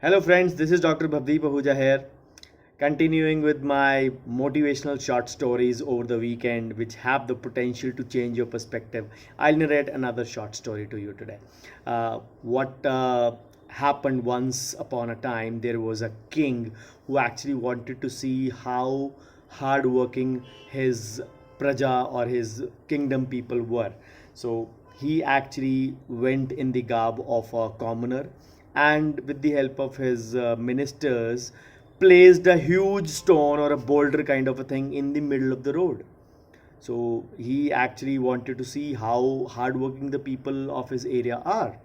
Hello, friends. This is Dr. Bhavdeep Ahuja here, continuing with my motivational short stories over the weekend, which have the potential to change your perspective. I'll narrate another short story to you today. What happened once upon a time, there was a king who actually wanted to see how hardworking his praja or his kingdom people were. So he actually went in the garb of a commoner and with the help of his ministers placed a huge stone or a boulder kind of a thing in the middle of the road. So he actually wanted to see how hardworking the people of his area are.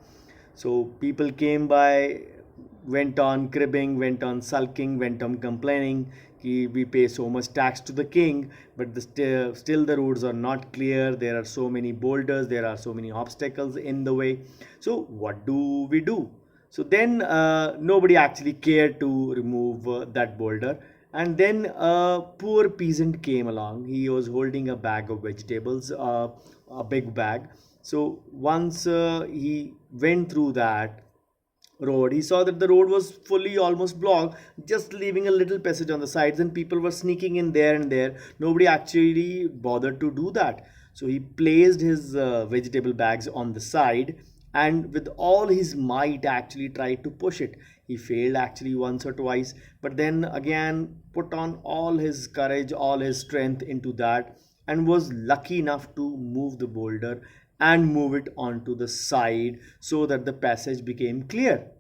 So people came by, went on cribbing, went on sulking, went on complaining. We pay so much tax to the king, but still the roads are not clear. There are so many boulders, there are so many obstacles in the way. So what do we do? So then nobody actually cared to remove that boulder. And then a poor peasant came along. He was holding a bag of vegetables, a big bag. So once he went through that road, he saw that the road was fully almost blocked, just leaving a little passage on the sides, and people were sneaking in there and there. Nobody actually bothered to do that. So he placed his vegetable bags on the side and with all his might actually tried to push it. He failed actually once or twice, but then again put on all his courage, all his strength into that, and was lucky enough to move the boulder and move it onto the side so that the passage became clear.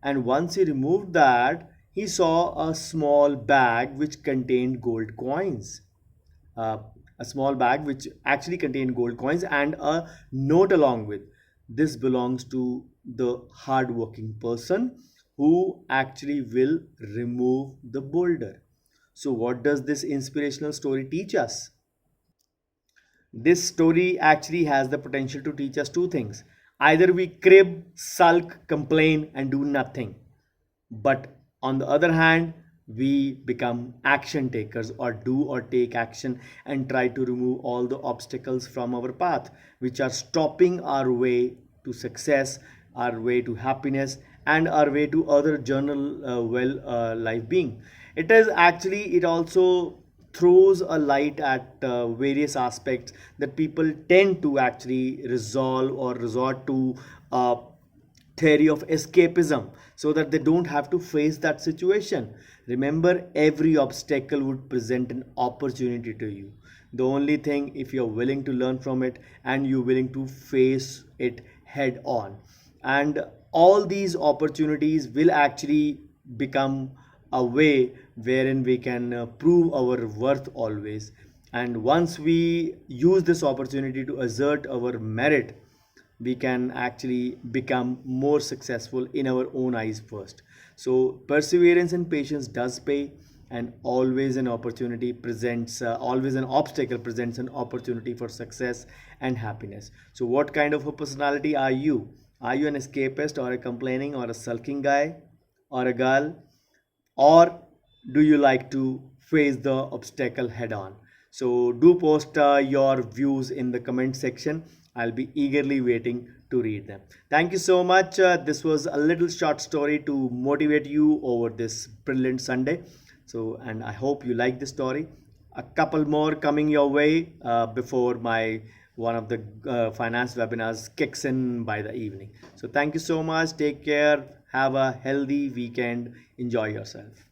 And once he removed that, he saw a small bag which contained gold coins. Uh, a small bag which actually contained gold coins and a note along with. This belongs to the hardworking person who actually will remove the boulder. So, what does this inspirational story teach us? This story actually has the potential to teach us two things. Either we crib, sulk, complain, and do nothing. But on the other hand, we become action takers or do or take action and try to remove all the obstacles from our path, which are stopping our way to success, our way to happiness, and our way to other journal life being. It also throws a light at various aspects that people tend to actually resolve or resort to theory of escapism so that they don't have to face that situation. Remember, every obstacle would present an opportunity to you. The only thing, if you're willing to learn from it and you're willing to face it head on, and all these opportunities will actually become a way wherein we can prove our worth always. And once we use this opportunity to assert our merit, we can actually become more successful in our own eyes first. So perseverance and patience does pay, and always an obstacle presents an opportunity for success and happiness. So what kind of a personality are you? Are you an escapist or a complaining or a sulking guy or a girl, or do you like to face the obstacle head on? So do post your views in the comment section. I'll be eagerly waiting to read them. Thank you so much. This was a little short story to motivate you over this brilliant Sunday. So, and I hope you like this story. A couple more coming your way before my one of the finance webinars kicks in by the evening. So thank you so much. Take care. Have a healthy weekend. Enjoy yourself.